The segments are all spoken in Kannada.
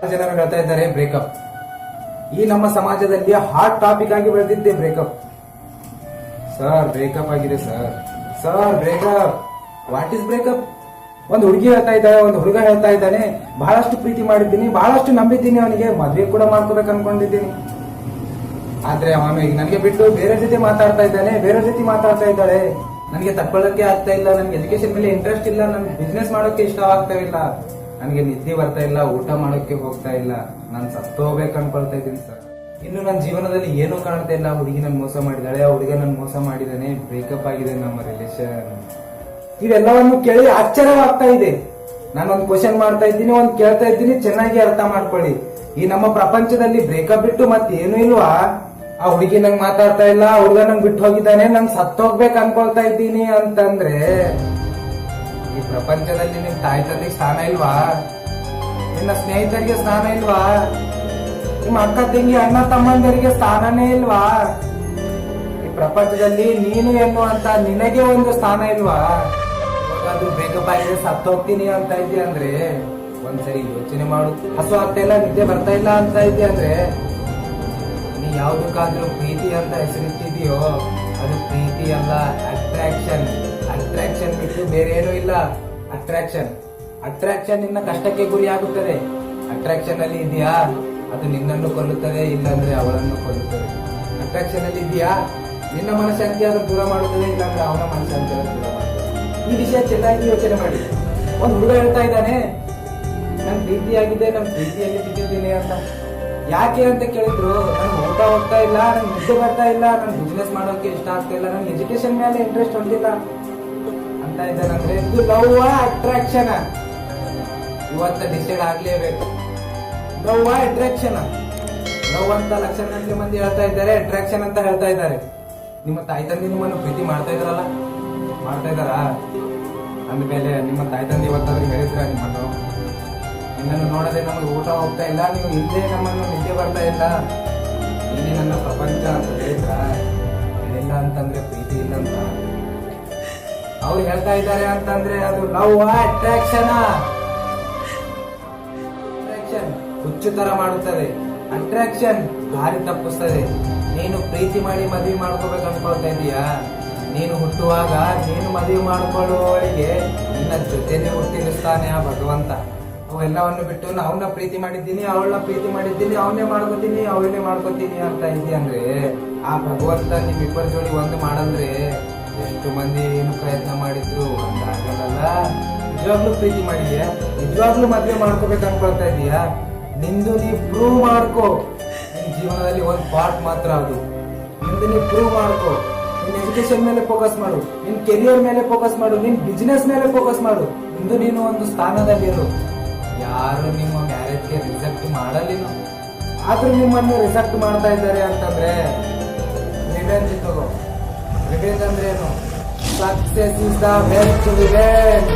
ಜನರು ಹೇಳ್ತಾ ಇದ್ದಾರೆ ಬ್ರೇಕಪ್. ಈ ನಮ್ಮ ಸಮಾಜದಲ್ಲಿ ಹಾಟ್ ಟಾಪಿಕ್ ಆಗಿ ಬೆಳೆದಿದ್ದೆ ಬ್ರೇಕಪ್. ಸರ್ ಬ್ರೇಕಪ್ ಆಗಿದೆ sir. Sir breakup, what is breakup? ಒಂದು ಹುಡುಗಿ ಹೇಳ್ತಾ ಇದ್ದಾಳೆ, ಒಂದು ಹುಡುಗ ಹೇಳ್ತಾ ಇದ್ದಾನೆ, ಬಹಳಷ್ಟು ಪ್ರೀತಿ ಮಾಡಿದ್ದೀನಿ, ಬಹಳಷ್ಟು ನಂಬಿದ್ದೀನಿ, ಅವನಿಗೆ ಮದ್ವೆ ಕೂಡ ಮಾಡ್ಕೋಬೇಕು ಅನ್ಕೊಂಡಿದ್ದೀನಿ. ಆದ್ರೆ ಅವನು ಈಗ ನನಗೆ ಬಿಟ್ಟು ಬೇರೆ ಜೊತೆ ಮಾತಾಡ್ತಾ ಇದ್ದಾನೆ, ಬೇರೆ ಜೊತೆ ಮಾತಾಡ್ತಾ ಇದ್ದಾಳೆ. ನನಗೆ ತಕ್ಕೊಳ್ಳಕ್ಕೆ ಆಗ್ತಾ ಇಲ್ಲ, ನನ್ಗೆ ಎಜುಕೇಶನ್ ಮೇಲೆ ಇಂಟ್ರೆಸ್ಟ್ ಇಲ್ಲ, ನನ್ಗೆ ಬಿಸ್ನೆಸ್ ಮಾಡೋಕೆ ಇಷ್ಟವಾಗ್ತಾ ಇಲ್ಲ, ನನಗೆ ನಿದ್ದೆ ಬರ್ತಾ ಇಲ್ಲ, ಊಟ ಮಾಡೋಕೆ ಹೋಗ್ತಾ ಇಲ್ಲ, ನಾನು ಸತ್ತೋಗ್ಬೇಕು ಅನ್ಕೊಳ್ತಾ ಇದ್ದೀನಿ ಸರ್. ಇನ್ನು ನನ್ನ ಜೀವನದಲ್ಲಿ ಏನೂ ಕಾಣ್ತಾ ಇಲ್ಲ. ಹುಡುಗಿ ನನ್ ಮೋಸ ಮಾಡಿದಾಳೆ, ಆ ಹುಡುಗ ನನ್ ಮೋಸ ಮಾಡಿದಾನೆ, ಬ್ರೇಕಪ್ ಆಗಿದೆ ನಮ್ಮ ರಿಲೇಷನ್. ಇವೆಲ್ಲವನ್ನು ಕೇಳಿ ಆಶ್ಚರ್ಯವಾಗ್ತಾ ಇದೆ. ನಾನೊಂದು ಕ್ವಶನ್ ಮಾಡ್ತಾ ಇದ್ದೀನಿ, ಒಂದ್ ಕೇಳ್ತಾ ಇದ್ದೀನಿ, ಚೆನ್ನಾಗಿ ಅರ್ಥ ಮಾಡ್ಕೊಳ್ಳಿ. ಈ ನಮ್ಮ ಪ್ರಪಂಚದಲ್ಲಿ ಬ್ರೇಕಪ್ ಬಿಟ್ಟು ಮತ್ತೇನು ಇಲ್ವಾ? ಆ ಹುಡುಗಿ ನಂಗೆ ಮಾತಾಡ್ತಾ ಇಲ್ಲ, ಆ ಹುಡುಗ ನಂಗೆ ಬಿಟ್ಟು ಹೋಗಿದ್ದಾನೆ, ನಂಗೆ ಸತ್ತೋಗ್ಬೇಕು ಅನ್ಕೊಳ್ತಾ ಇದ್ದೀನಿ ಅಂತಂದ್ರೆ ಈ ಪ್ರಪಂಚದಲ್ಲಿ ನಿಮ್ ತಾಯಿ ತಂದೆಗೆ ಸ್ಥಾನ ಇಲ್ವಾ? ನಿನ್ನ ಸ್ನೇಹಿತರಿಗೆ ಸ್ಥಾನ ಇಲ್ವಾ? ನಿಮ್ಮ ಅಕ್ಕ ತಂಗಿ ಅಣ್ಣ ತಮ್ಮಂದರಿಗೆ ಸ್ಥಾನನೇ ಇಲ್ವಾ? ಈ ಪ್ರಪಂಚದಲ್ಲಿ ನೀನು ಎನ್ನುವಂತ ನಿನಗೆ ಒಂದು ಸ್ಥಾನ ಇಲ್ವಾ? ಅದು ಬ್ರೇಕಪ್ ಆಗಿದೆ, ಸತ್ತೋಗ್ತೀನಿ ಅಂತ ಇದೆಯಾ ಅಂದ್ರೆ ಒಂದ್ಸರಿ ಯೋಚನೆ ಮಾಡು. ಹಸು ಆಗ್ತಾ ಇಲ್ಲ, ನಿದ್ದೆ ಬರ್ತಾ ಇಲ್ಲ ಅಂತ ಇದೆಯಾ ಅಂದ್ರೆ ನೀ ಯಾವ್ದಕ್ಕಾದ್ರೂ ಪ್ರೀತಿ ಅಂತ ಹೆಸರಿಟ್ಟಿದೆಯೋ ಅದು ಪ್ರೀತಿ ಅಲ್ಲ, ಅಟ್ರಾಕ್ಷನ್. ಅಟ್ರಾಕ್ಷನ್ ಬಿಟ್ಟು ಬೇರೆ ಏನೂ ಇಲ್ಲ. ಅಟ್ರಾಕ್ಷನ್ ನಿನ್ನ ಕಷ್ಟಕ್ಕೆ ಗುರಿ ಆಗುತ್ತದೆ. ಅಟ್ರಾಕ್ಷನ್ ಅಲ್ಲಿ ಇದೆಯಾ, ಅದು ನಿನ್ನನ್ನು ಕೊಲ್ಲುತ್ತದೆ, ಇಲ್ಲಾಂದ್ರೆ ಅವಳನ್ನು ಕೊಲ್ಲುತ್ತದೆ. ಅಟ್ರಾಕ್ಷನ್ ಅಲ್ಲಿ ಇದೆಯಾ, ನಿನ್ನ ಮನಶಾಂತಿ ಅದನ್ನು ದೂರ ಮಾಡುತ್ತದೆ, ಇಲ್ಲಾಂದ್ರೆ ಅವನ ಮನಶಾಂತಿ ಅದನ್ನು ದೂರ ಮಾಡುತ್ತದೆ. ಈ ವಿಷಯ ಚೆನ್ನಾಗಿ ಯೋಚನೆ ಮಾಡಿ. ಒಂದು ಹುಡುಗ ಹೇಳ್ತಾ ಇದ್ದಾನೆ, ನನ್ ಪ್ರೀತಿಯಾಗಿದೆ, ನನ್ ಪ್ರೀತಿಯಲ್ಲಿ ಬಿಟ್ಟಿದ್ದೀನಿ ಅಂತ. ಯಾಕೆ ಅಂತ ಕೇಳಿದ್ರು, ನನ್ ಊಟ ಹೋಗ್ತಾ ಇಲ್ಲ, ನನ್ ನಿದ್ದೆ ಬರ್ತಾ ಇಲ್ಲ, ನನ್ ಬಿಸ್ನೆಸ್ ಮಾಡೋಕೆ ಇಷ್ಟ ಆಗ್ತಾ ಇಲ್ಲ, ನನ್ ಎಜುಕೇಶನ್ ಮೇಲೆ ಇಂಟ್ರೆಸ್ಟ್ ಹೊಂದಿಲ್ಲ ಅಂತ ಇದ್ದಾನಂದ್ರೆ ಇದು ಲವ್ ಅಟ್ರಾಕ್ಷನ್? ಇವತ್ತ ಡಿಸೈಡ್ ಆಗ್ಲೇಬೇಕು. Love attraction? ಲವ್ ಅಂತ ಲಕ್ಷ ಮಂದಿ ಹೇಳ್ತಾ ಇದ್ದಾರೆ, ಅಟ್ರಾಕ್ಷನ್ ಅಂತ ಹೇಳ್ತಾ ಇದ್ದಾರೆ. ನಿಮ್ಮ ತಾಯಿ ತಂದೆ ನಿಮ್ಮನ್ನು ಪ್ರೀತಿ ಮಾಡ್ತಾ ಇದಾರಲ್ಲ, ಮಾಡ್ತಾ ಇದಾರ? ಅಂದ್ಮೇಲೆ ನಿಮ್ಮ ತಾಯಿ ತಂದೆ ಇವತ್ತಾದ್ರೂ ಹೇಳಿದ್ರ ನಿನ್ನನ್ನು ನೋಡದೆ ನಮಗೆ ಊಟ ಹೋಗ್ತಾ ಇಲ್ಲ, ನೀವು ಇಲ್ಲದೆ ನಮ್ಮನ್ನು ನಿದ್ದೆ ಬರ್ತಾ ಇಲ್ಲ, ನೀನೇ ನನ್ನ ಪ್ರಪಂಚ ಅಂತ ಹೇಳಿದ್ರ? ಹೇಳಿಲ್ಲ ಅಂತಂದ್ರೆ ಪ್ರೀತಿ ಇಲ್ಲ ಅಂತ ಅವ್ರು ಹೇಳ್ತಾ ಇದ್ದಾರೆ ಅಂತಂದ್ರೆ ಅದು ಲವ್ ಅಟ್ರಾಕ್ಷನ್? ಅಟ್ರಾಕ್ಷನ್ ಹುಚ್ಚು ತರ ಮಾಡುತ್ತದೆ. ಅಟ್ರಾಕ್ಷನ್ ದಾರಿ ತಪ್ಪಿಸ್ತದೆ. ನೀನು ಪ್ರೀತಿ ಮಾಡಿ ಮದುವೆ ಮಾಡ್ಕೋಬೇಕು ಅನ್ಕೊಳ್ತಾ ಇದೀಯಾ? ನೀನು ಹುಟ್ಟುವಾಗ ನೀನು ಮದುವೆ ಮಾಡಿಕೊಳ್ಳುವವಳಿಗೆ ನಿನ್ನ ಜೊತೆನೆ ಹುಟ್ಟಿಸ್ತಾನೆ ಆ ಭಗವಂತ. ಅವೆಲ್ಲವನ್ನು ಬಿಟ್ಟು ಅವನ್ನ ಪ್ರೀತಿ ಮಾಡಿದ್ದೀನಿ, ಅವಳನ್ನ ಪ್ರೀತಿ ಮಾಡಿದ್ದೀನಿ, ಅವನ್ನೇ ಮಾಡ್ಕೋತೀನಿ, ಅವಳನ್ನೇ ಮಾಡ್ಕೋತೀನಿ ಅಂತ ಅಂದ್ರೆ ಆ ಭಗವಂತ ನಿಮ್ಮಿಬ್ಬರ ಜೋಡಿ ಒಂದು ಮಾಡಂದ್ರೆ ಎಷ್ಟು ಮಂದಿ ಏನು ಪ್ರಯತ್ನ ಮಾಡಿದ್ರು ಒಂದಾಗಲ್ಲ. ನಿಜವಾಗ್ಲೂ ಪ್ರೀತಿ ಮಾಡಿದ್ಯಾ? ನಿಜವಾಗ್ಲೂ ಮದುವೆ ಮಾಡ್ಕೋಬೇಕು ಅನ್ಕೊಳ್ತಾ ಇದೀಯಾ? ನಿಂದು ನೀ ಪ್ರೂವ್ ಮಾಡ್ಕೋ. ನಿನ್ ಜೀವನದಲ್ಲಿ ಒಂದು ಪಾರ್ಟ್ ಮಾತ್ರ ಅದು. ನಿಂದು ನೀ ಪ್ರೂವ್ ಮಾಡ್ಕೋ. ನಿನ್ ಎಜುಕೇಶನ್ ಮೇಲೆ ಫೋಕಸ್ ಮಾಡು, ನಿನ್ ಕೆರಿಯರ್ ಮೇಲೆ ಫೋಕಸ್ ಮಾಡು, ನಿನ್ ಬಿಸಿನೆಸ್ ಮೇಲೆ ಫೋಕಸ್ ಮಾಡು. ಇಂದು ನೀನು ಒಂದು ಸ್ಥಾನದಲ್ಲಿರು. ಯಾರು ನಿಮ್ಮ ಮ್ಯಾರೇಜ್ಗೆ ರಿಜೆಕ್ಟ್ ಮಾಡಲಿಲ್ಲ, ಆದ್ರೂ ನಿಮ್ಮನ್ನು ರಿಜೆಕ್ಟ್ ಮಾಡ್ತಾ ಇದ್ದಾರೆ ಅಂತಂದ್ರೆ ರಿವೆಂಜ್ ತಗೋ. ರಿವೆಂಜ್ ಅಂದ್ರೆ ಏನು? Success is the best revenge.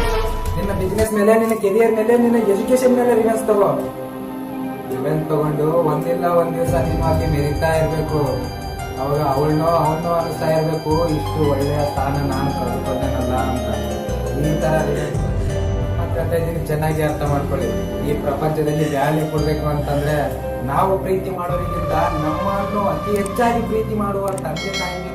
ನಿನ್ನ ಬಿಸಿನೆಸ್ ಮೇಲೆ, ನಿನ್ನ ಕೆರಿಯರ್ ಮೇಲೆ, ನಿನ್ನ ಎಜುಕೇಶನ್ ಮೇಲೆ ರಿವೆಂಜ್ ತಗೋ. ರಿವೆಂಜ್ ತಗೊಂಡು ಒಂದಿಲ್ಲ ಒಂದ್ ದಿವಸ ನಿಮ್ಮ ಅಲ್ಲಿ ಮೆರಿತಾ ಇರ್ಬೇಕು. ಅವಾಗ ಅವಳನ್ನೋ ಅವನೋ ಅನಿಸ್ತಾ ಇರ್ಬೇಕು, ಇಷ್ಟು ಒಳ್ಳೆಯ ಸ್ಥಾನ ನಾನು ಕಳೆದುಕೊಂಡೇನಲ್ಲ ಅಂತ. ಈ ತರ ಚೆನ್ನಾಗಿ ಅರ್ಥ ಮಾಡ್ಕೊಳ್ಳಿ. ಈ ಪ್ರಪಂಚದಲ್ಲಿ ವ್ಯಾಲ್ಯೂ ಕೊಡ್ಬೇಕು ಅಂತಂದ್ರೆ ನಾವು ಪ್ರೀತಿ ಮಾಡೋರಿಗಿಂತ ನಮ್ಮನ್ನು ಅತಿ ಹೆಚ್ಚಾಗಿ ಪ್ರೀತಿ ಮಾಡುವ ತಂದೆ ತಾಯಿಗೆ